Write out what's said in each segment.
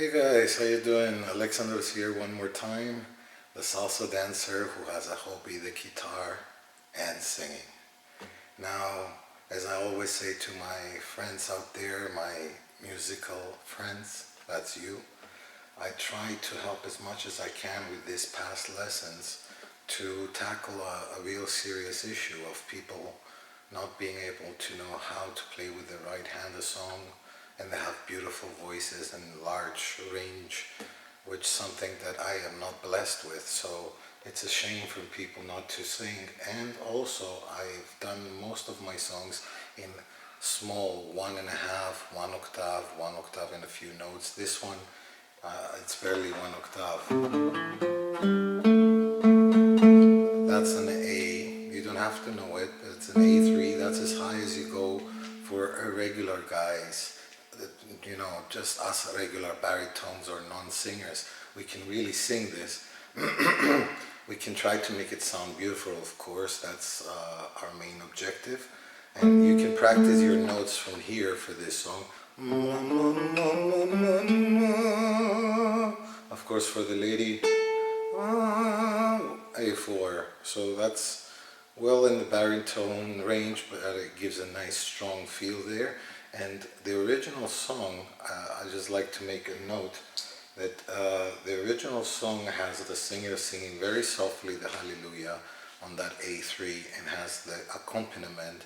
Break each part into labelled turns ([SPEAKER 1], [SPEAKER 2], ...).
[SPEAKER 1] Hey guys, how you doing? Alexander's here one more time, the salsa dancer who has a hobby, the guitar and singing. Now, as I always say to my friends out there, my musical friends, that's you, I try to help as much as I can with these past lessons to tackle a real serious issue of people not being able to know how to play with the right hand a song, and they have beautiful voices and large range, which is something that I am not blessed with. So it's a shame for people not to sing. And also I've done most of my songs in small 1.5, 1 octave and a few notes. This one, it's barely 1 octave. That's an A. You don't have to know it. It's an A3. That's as high as you go for irregular guys. You know, just us regular baritones or non-singers. We can really sing this. We can try to make it sound beautiful, of course. That's our main objective. And you can practice your notes from here for this song. Of course, for the lady, A4. So that's well in the baritone range, but it gives a nice strong feel there. And the original song, I just like to make a note that the original song has the singer singing very softly the Hallelujah on that A3 and has the accompaniment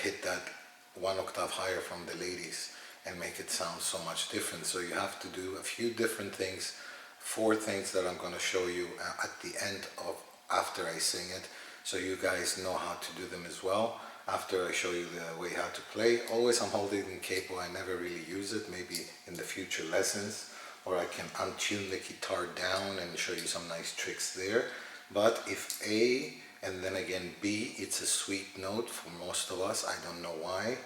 [SPEAKER 1] hit that 1 octave higher from the ladies and make it sound so much different. So you have to do a few different things, 4 things that I'm going to show you at the end of after I sing it, so you guys know how to do them as well. After I show you the way how to play, always I'm holding in capo. I never really use it, maybe in the future lessons, or I can untune the guitar down and show you some nice tricks there. But if A and then again B, it's a sweet note for most of us, I don't know why.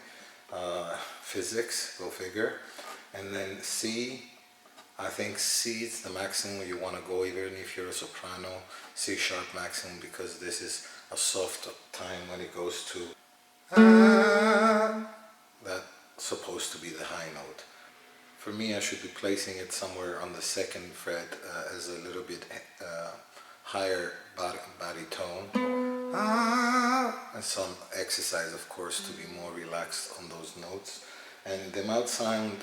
[SPEAKER 1] Physics, go figure. And then C, I think C is the maximum you want to go, even if you're a soprano, C sharp maximum, because this is a soft time when it goes to that's supposed to be the high note. For me, I should be placing it somewhere on the 2nd fret as a little bit higher baritone. And some exercise, of course, to be more relaxed on those notes. And they might sound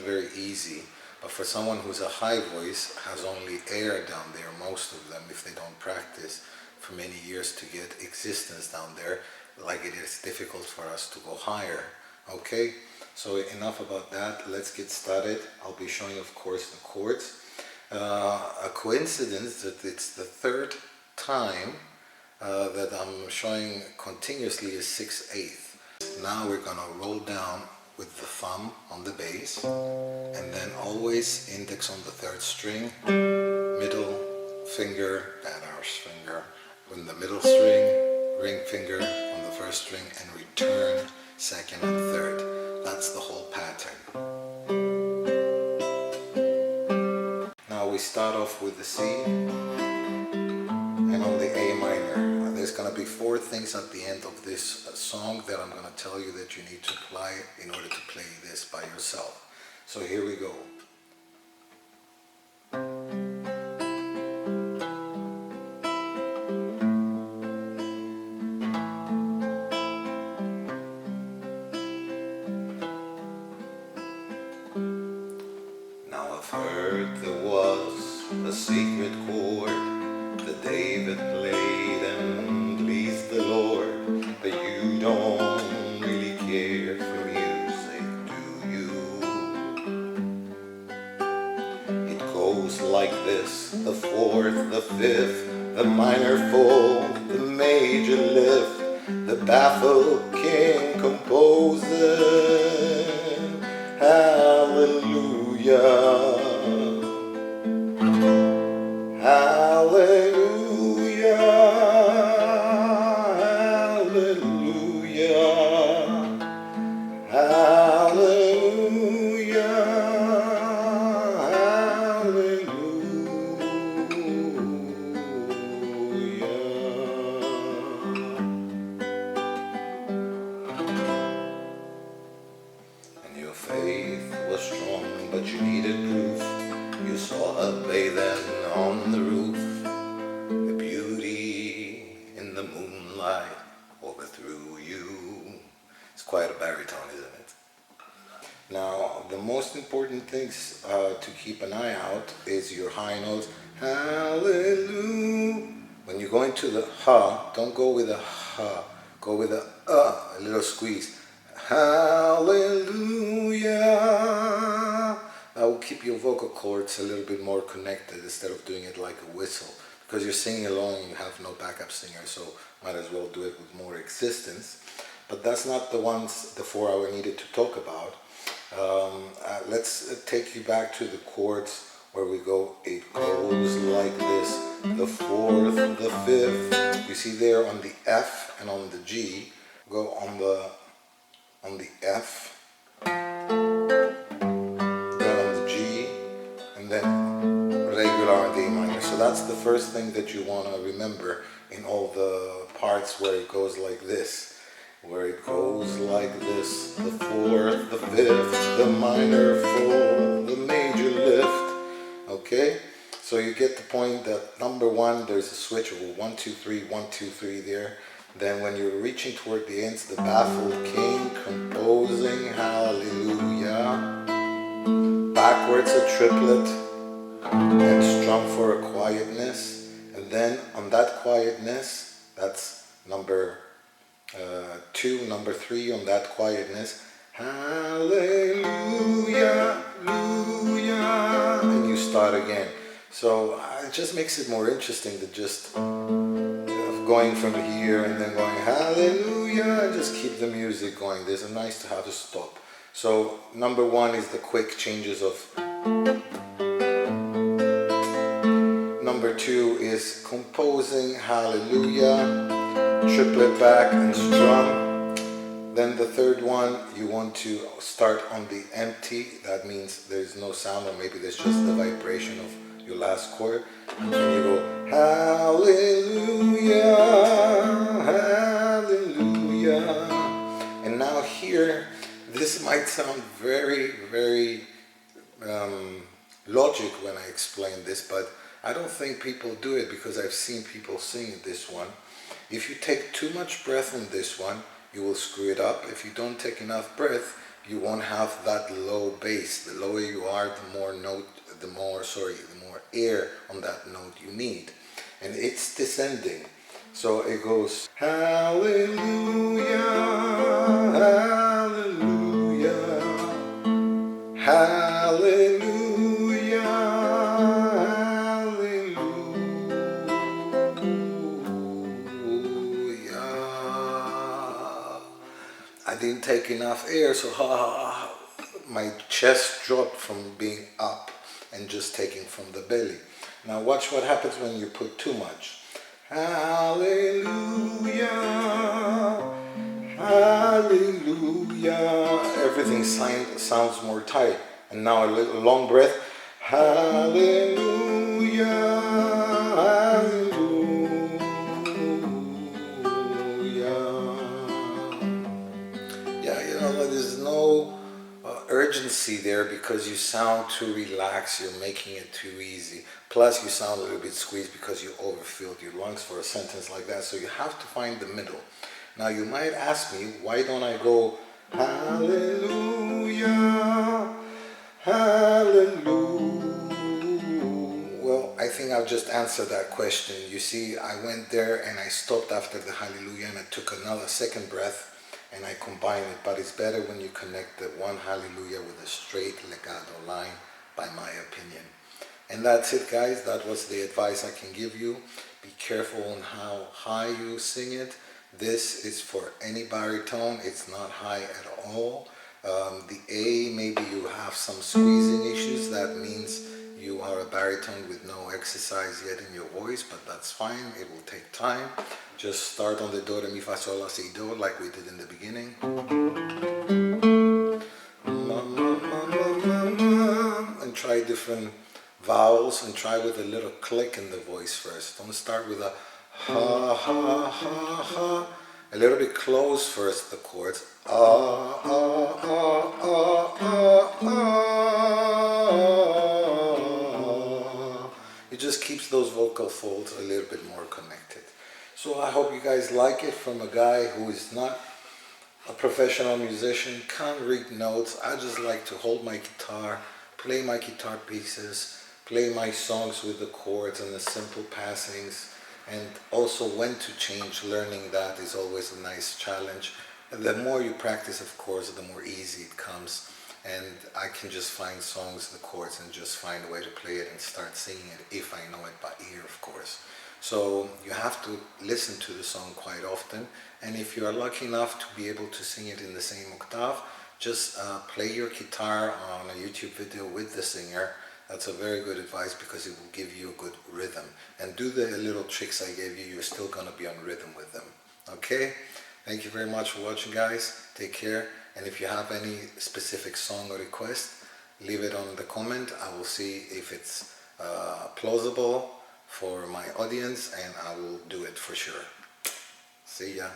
[SPEAKER 1] very easy, but for someone who's a high voice, has only air down there, most of them, if they don't practice for many years to get existence down there, like it is difficult for us to go higher. Okay, so enough about that. Let's get started. I'll be showing, of course, the chords. A coincidence that it's the 3rd time that I'm showing continuously is 6/8. Now we're gonna roll down with the thumb on the bass, and then always index on the 3rd string, middle finger, and our finger on the middle string, ring finger on the 1st string, and return 2nd and 3rd. That's the whole pattern. Now we start off with the C and on the A minor. There's going to be 4 things at the end of this song that I'm going to tell you that you need to apply in order to play this by yourself. So here we go. I've heard there was a secret chord that David played and pleased the Lord, but you don't really care for music, do you? It goes like this: the 4th, the 5th, the minor 4th, the major lift, the baffled king composer. Hallelujah. Hallelujah, hallelujah, hallelujah, hallelujah. And your faith was strong, but you needed slide over through you. It's quite a baritone, isn't it? Now, the most important things to keep an eye out is your high notes. Hallelujah. When you go into the ha, don't go with a ha. Go with a little squeeze. Hallelujah. That will keep your vocal cords a little bit more connected instead of doing it like a whistle. Because you're singing along and you have no backup singer, so might as well do it with more existence. But that's not the four I needed to talk about. Let's take you back to the chords where we go, it goes like this, the fourth, the fifth. You see there on the F and on the G, go on the F, then on the G, and then regular D minor. So that's the first thing that you want to remember in all the parts where it goes like this. Where it goes like this, the fourth, the fifth, the minor fall, the major lift. Okay? So you get the point that number one, there's a switch of 1, 2, 3, 1, 2, 3 there. Then when you're reaching toward the ends, the baffled king, composing hallelujah. Backwards a triplet, and strum for a quietness. And then on that quietness, that's number 2, number 3 on that quietness, hallelujah, hallelujah, and you start again. So it just makes it more interesting to just going from here and then going hallelujah, and just keep the music going. There's a nice to have a stop. So number 1 is the quick changes of. Number 2 is composing hallelujah, triplet back and strum. Then the third one, you want to start on the empty. That means there's no sound, or maybe there's just the vibration of your last chord. And you go hallelujah, hallelujah. And now here, this might sound very, very logic when I explain this, but I don't think people do it because I've seen people sing this one. If you take too much breath on this one, you will screw it up. If you don't take enough breath, you won't have that low bass. The lower you are, the more air on that note you need. And it's descending. So it goes hallelujah, hallelujah, hallelujah. I didn't take enough air, so my chest dropped from being up and just taking from the belly. Now watch what happens when you put too much. Hallelujah, hallelujah. Everything sounds more tight. And now a little long breath. Hallelujah, hallelujah. There's no urgency there because you sound too relaxed, you're making it too easy. Plus you sound a little bit squeezed because you overfilled your lungs for a sentence like that. So you have to find the middle. Now you might ask me, why don't I go hallelujah, hallelujah? Well, I think I'll just answer that question. You see, I went there and I stopped after the hallelujah and I took another second breath and I combine it, but it's better when you connect the one hallelujah with a straight legato line, by my opinion. And that's it, guys. That was the advice I can give you. Be careful on how high you sing it. This is for any baritone. It's not high at all. The A, maybe you have some squeezing issues. That means you are a baritone with no exercise yet in your voice, but that's fine. It will take time. Just start on the do, re, mi, fa, sol, la, si, do, like we did in the beginning. And try different vowels and try with a little click in the voice first. Don't start with a ha, ha, ha, ha. A little bit close first, the chords. Ah, ah, ah, ah, ah, ah. It just keeps those vocal folds a little bit more connected. So I hope you guys like it from a guy who is not a professional musician, can't read notes. I just like to hold my guitar, play my guitar pieces, play my songs with the chords and the simple passings, and also when to change. Learning that is always a nice challenge. And the more you practice, of course, the more easy it comes. And I can just find songs, the chords, and just find a way to play it and start singing it if I know it by ear, of course. So you have to listen to the song quite often, and if you are lucky enough to be able to sing it in the same octave, just play your guitar on a YouTube video with the singer. That's a very good advice because it will give you a good rhythm. And do the little tricks I gave you, you're still going to be on rhythm with them. Okay? Thank you very much for watching, guys. Take care. And if you have any specific song or request, leave it on the comment. I will see if it's plausible for my audience, and I will do it for sure. See ya.